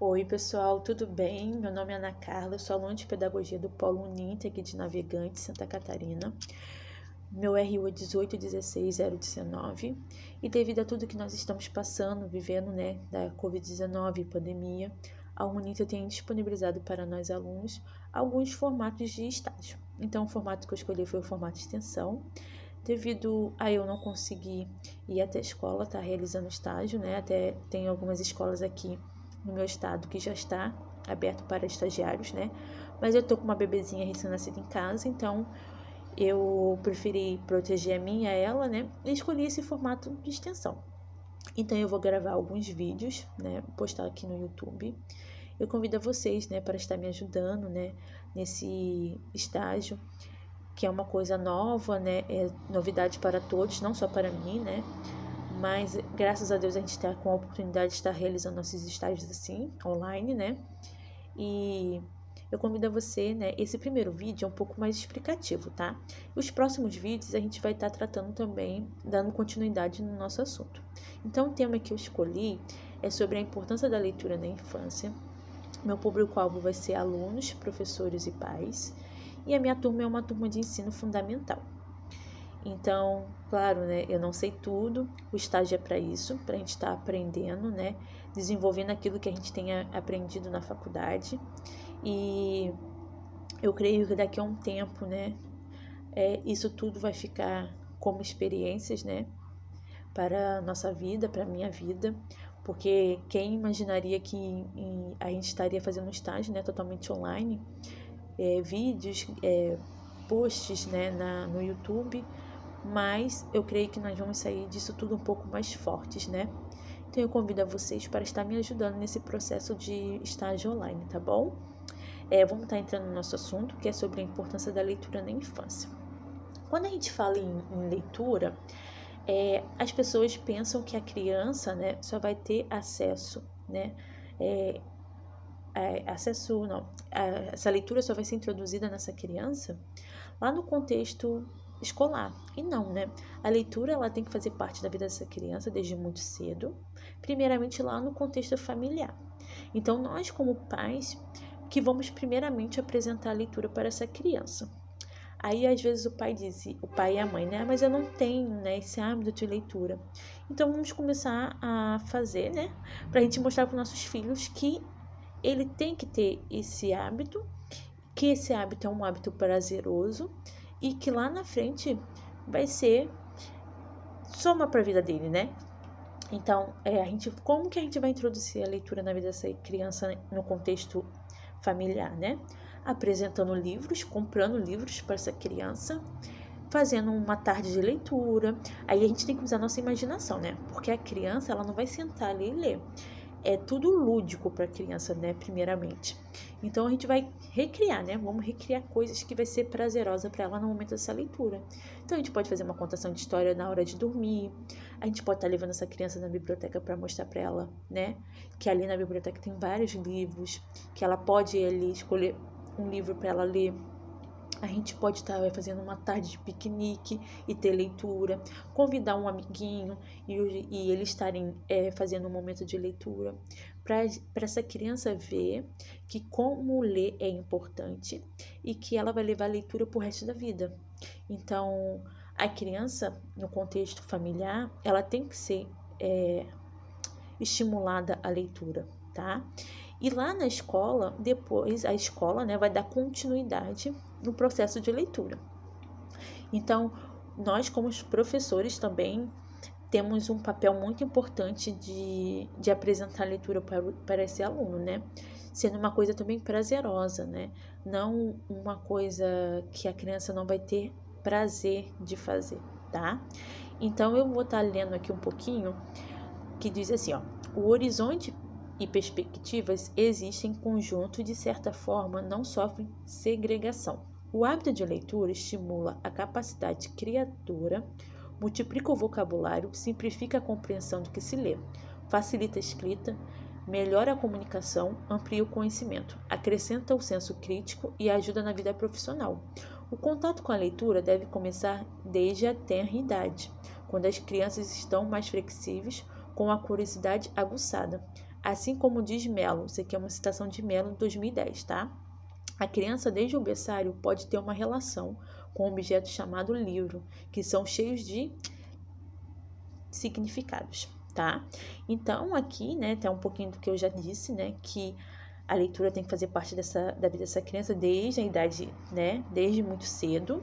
Oi, pessoal, tudo bem? Meu nome é Ana Carla, eu sou aluna de Pedagogia do Polo Uninter aqui de Navegantes, Santa Catarina. Meu RU é 1816019 e devido a tudo que nós estamos passando, vivendo, da Covid-19, pandemia, a Uninter tem disponibilizado para nós alunos alguns formatos de estágio. Então, o formato que eu escolhi foi o formato de extensão. Devido a eu não conseguir ir até a escola, tá realizando estágio, Até tem algumas escolas aqui no meu estado que já está aberto para estagiários, Mas eu tô com uma bebezinha recém-nascida em casa, então eu preferi proteger a minha e a ela, E escolhi esse formato de extensão. Então eu vou gravar alguns vídeos, Postar aqui no YouTube. Eu convido a vocês, para estar me ajudando, Nesse estágio, que é uma coisa nova, É novidade para todos, não só para mim, Mas graças a Deus a gente está com a oportunidade de estar realizando nossos estágios assim, online, E eu convido a você, Esse primeiro vídeo é um pouco mais explicativo, tá? E os próximos vídeos a gente vai estar tratando também, dando continuidade no nosso assunto. Então, o tema que eu escolhi é sobre a importância da leitura na infância. Meu público-alvo vai ser alunos, professores e pais. E a minha turma é uma turma de ensino fundamental. Então, claro, eu não sei tudo, o estágio é para isso, para a gente estar aprendendo, desenvolvendo aquilo que a gente tenha aprendido na faculdade. E eu creio que daqui a um tempo, isso tudo vai ficar como experiências, para a nossa vida, para a minha vida, porque quem imaginaria que a gente estaria fazendo um estágio, totalmente online, vídeos, posts, no YouTube, mas eu creio que nós vamos sair disso tudo um pouco mais fortes, Então eu convido a vocês para estar me ajudando nesse processo de estágio online, tá bom? Vamos estar entrando no nosso assunto, que é sobre a importância da leitura na infância. Quando a gente fala em leitura, as pessoas pensam que a criança, só vai ter acesso, essa leitura só vai ser introduzida nessa criança lá no contexto escolar. E não, A leitura ela tem que fazer parte da vida dessa criança desde muito cedo, primeiramente lá no contexto familiar. Então, nós como pais que vamos primeiramente apresentar a leitura para essa criança. Aí, às vezes, o pai e a mãe, mas eu não tenho, esse hábito de leitura. Então, vamos começar a fazer, para a gente mostrar para os nossos filhos que ele tem que ter esse hábito, que esse hábito é um hábito prazeroso e que lá na frente vai ser soma para a vida dele, Então, como que a gente vai introduzir a leitura na vida dessa criança no contexto familiar, Apresentando livros, comprando livros para essa criança, fazendo uma tarde de leitura. Aí a gente tem que usar a nossa imaginação, Porque a criança, ela não vai sentar ali e ler. É tudo lúdico para a criança, primeiramente. Então, a gente vai recriar, Vamos recriar coisas que vai ser prazerosa para ela no momento dessa leitura. Então, a gente pode fazer uma contação de história na hora de dormir. A gente pode estar levando essa criança na biblioteca para mostrar para ela, Que ali na biblioteca tem vários livros, que ela pode ali escolher um livro para ela ler. A gente pode estar fazendo uma tarde de piquenique e ter leitura, convidar um amiguinho e eles estarem fazendo um momento de leitura, para essa criança ver que como ler é importante e que ela vai levar a leitura para o resto da vida. Então, a criança, no contexto familiar, ela tem que ser estimulada à leitura, tá? E lá na escola, depois a escola, vai dar continuidade no processo de leitura. Então, nós como professores também temos um papel muito importante de apresentar a leitura para esse aluno, Sendo uma coisa também prazerosa, Não uma coisa que a criança não vai ter prazer de fazer, tá? Então, eu vou estar lendo aqui um pouquinho, que diz assim, ó: o horizonte e perspectivas existem em conjunto e, de certa forma, não sofrem segregação. O hábito de leitura estimula a capacidade criadora, multiplica o vocabulário, simplifica a compreensão do que se lê, facilita a escrita, melhora a comunicação, amplia o conhecimento, acrescenta o senso crítico e ajuda na vida profissional. O contato com a leitura deve começar desde a tenra idade, quando as crianças estão mais flexíveis, com a curiosidade aguçada. Assim como diz Mello, isso aqui é uma citação de Mello, de 2010, tá? A criança, desde o berçário, pode ter uma relação com um objeto chamado livro, que são cheios de significados, tá? Então, aqui, né, tem um pouquinho do que eu já disse, né, que a leitura tem que fazer parte da vida dessa criança desde a idade, né, desde muito cedo.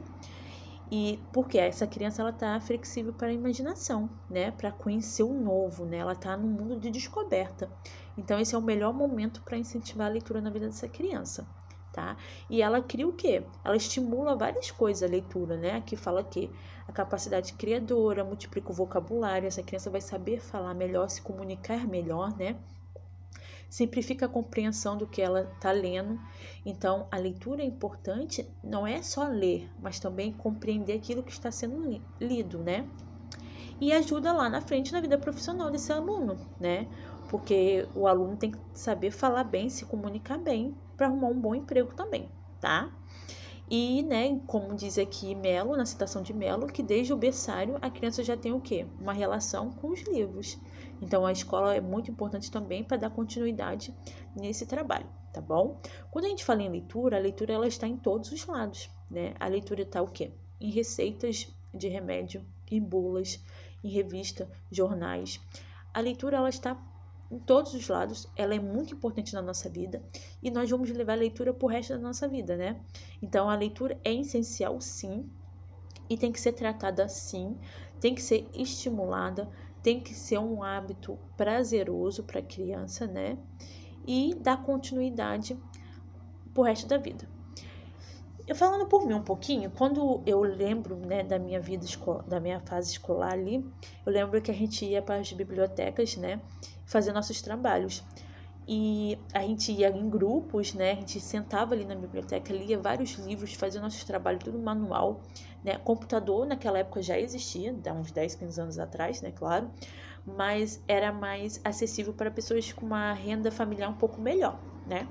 E porque essa criança, ela tá flexível para a imaginação, né, para conhecer o novo, né, ela tá num mundo de descoberta. Então, esse é o melhor momento para incentivar a leitura na vida dessa criança, tá? E ela cria o quê? Ela estimula várias coisas a leitura, né? Aqui fala que a capacidade criadora, multiplica o vocabulário, essa criança vai saber falar melhor, se comunicar melhor, né? Simplifica a compreensão do que ela está lendo. Então, a leitura é importante, não é só ler, mas também compreender aquilo que está sendo lido, né? E ajuda lá na frente na vida profissional desse aluno, né? Porque o aluno tem que saber falar bem, se comunicar bem, para arrumar um bom emprego também, tá? E, né, como diz aqui Mello, na citação de Mello, que desde o berçário a criança já tem o quê? Uma relação com os livros. Então, a escola é muito importante também para dar continuidade nesse trabalho, tá bom? Quando a gente fala em leitura, a leitura ela está em todos os lados, né? A leitura está o quê? Em receitas de remédio, em bulas, em revista, jornais. A leitura ela está em todos os lados, ela é muito importante na nossa vida e nós vamos levar a leitura pro resto da nossa vida, né? Então, a leitura é essencial, sim, e tem que ser tratada assim, tem que ser estimulada, tem que ser um hábito prazeroso para a criança, né? E dar continuidade pro resto da vida. Eu falando por mim um pouquinho, quando eu lembro, né, da minha vida, da minha fase escolar ali, eu lembro que a gente ia para as bibliotecas, né, fazer nossos trabalhos. E a gente ia em grupos, né, a gente sentava ali na biblioteca, lia vários livros, fazia nossos trabalhos, tudo manual, né, computador naquela época já existia, há uns 10, 15 anos atrás, né, claro, mas era mais acessível para pessoas com uma renda familiar um pouco melhor, né.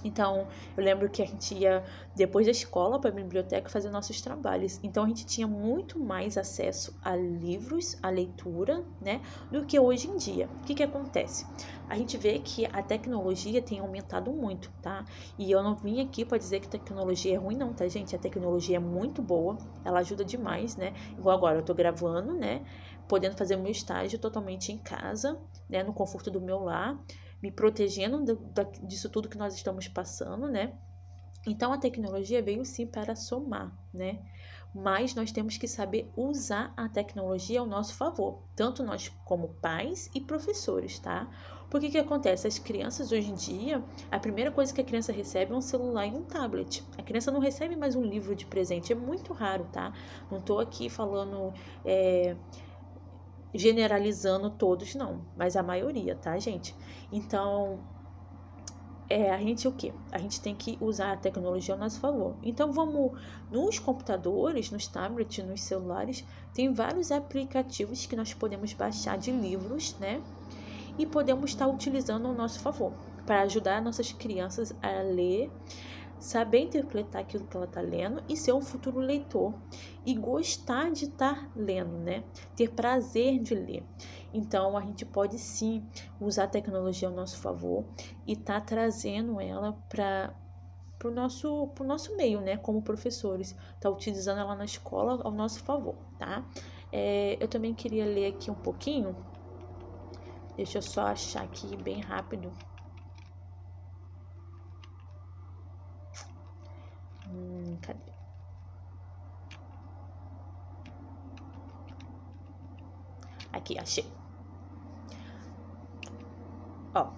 Então, eu lembro que a gente ia, depois da escola, para a biblioteca fazer nossos trabalhos. Então, a gente tinha muito mais acesso a livros, a leitura, né, do que hoje em dia. O que acontece? A gente vê que a tecnologia tem aumentado muito, tá? E eu não vim aqui para dizer que tecnologia é ruim, não, tá, gente? A tecnologia é muito boa, ela ajuda demais, né? Igual agora, eu tô gravando, né, podendo fazer o meu estágio totalmente em casa, né, no conforto do meu lar, me protegendo disso tudo que nós estamos passando, né? Então, a tecnologia veio sim para somar, né? Mas nós temos que saber usar a tecnologia ao nosso favor, tanto nós como pais e professores, tá? Porque que acontece? As crianças hoje em dia, a primeira coisa que a criança recebe é um celular e um tablet. A criança não recebe mais um livro de presente, é muito raro, tá? Não tô aqui falando... generalizando todos, não, mas a maioria, tá, gente? Então, a gente o quê? A gente tem que usar a tecnologia ao nosso favor. Então, vamos nos computadores, nos tablets, nos celulares, tem vários aplicativos que nós podemos baixar de livros, né? E podemos estar utilizando ao nosso favor, para ajudar nossas crianças a ler, saber interpretar aquilo que ela está lendo e ser um futuro leitor e gostar de estar lendo, né? Ter prazer de ler. Então, a gente pode sim usar a tecnologia ao nosso favor e estar trazendo ela para o nosso meio, né? Como professores, tá utilizando ela na escola ao nosso favor, tá? Eu também queria ler aqui um pouquinho. Deixa eu só achar aqui bem rápido. Cadê? Aqui, achei.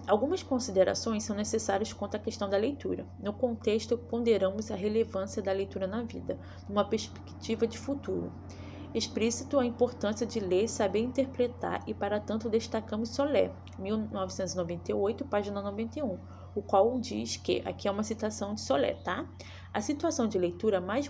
Algumas considerações são necessárias quanto à questão da leitura. No contexto, ponderamos a relevância da leitura na vida, numa perspectiva de futuro. Explícito a importância de ler e saber interpretar, e para tanto destacamos Solé, 1998, página 91, o qual diz que, aqui é uma citação de Solé, tá? A situação de leitura mais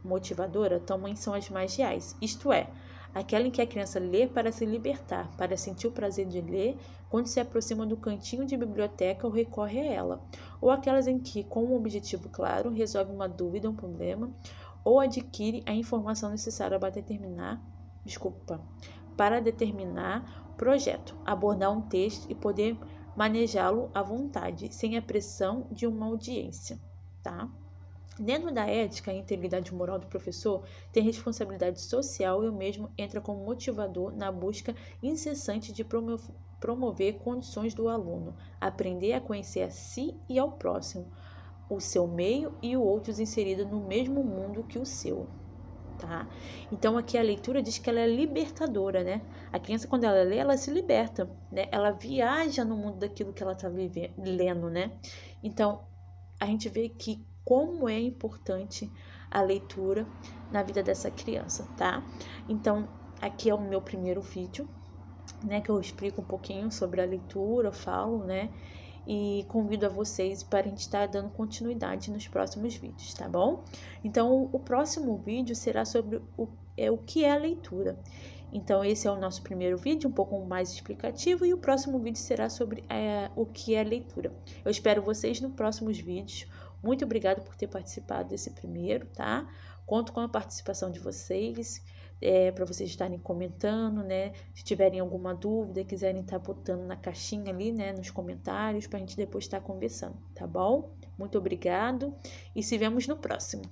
motivadora também são as mais reais, isto é, aquela em que a criança lê para se libertar, para sentir o prazer de ler quando se aproxima do cantinho de biblioteca ou recorre a ela, ou aquelas em que, com um objetivo claro, resolve uma dúvida, um problema, ou adquire a informação necessária para determinar projeto, abordar um texto e poder manejá-lo à vontade, sem a pressão de uma audiência, tá? Dentro da ética, a integridade moral do professor tem responsabilidade social e o mesmo entra como motivador na busca incessante de promover condições do aluno, aprender a conhecer a si e ao próximo, o seu meio e o outros inseridos no mesmo mundo que o seu. Tá? Então aqui a leitura diz que ela é libertadora, né? A criança, quando ela lê, ela se liberta, né? Ela viaja no mundo daquilo que ela está lendo, né? Então a gente vê que como é importante a leitura na vida dessa criança, tá? Então aqui é o meu primeiro vídeo, né? Que eu explico um pouquinho sobre a leitura, falo, né? E convido a vocês para a gente estar dando continuidade nos próximos vídeos, tá bom? Então, o próximo vídeo será sobre o que é a leitura. Então, esse é o nosso primeiro vídeo, um pouco mais explicativo, e o próximo vídeo será sobre o que é a leitura. Eu espero vocês nos próximos vídeos. Muito obrigada por ter participado desse primeiro, tá? Conto com a participação de vocês. Para vocês estarem comentando, né? Se tiverem alguma dúvida, quiserem estar botando na caixinha ali, né? Nos comentários, para a gente depois estar conversando, tá bom? Muito obrigado e se vemos no próximo.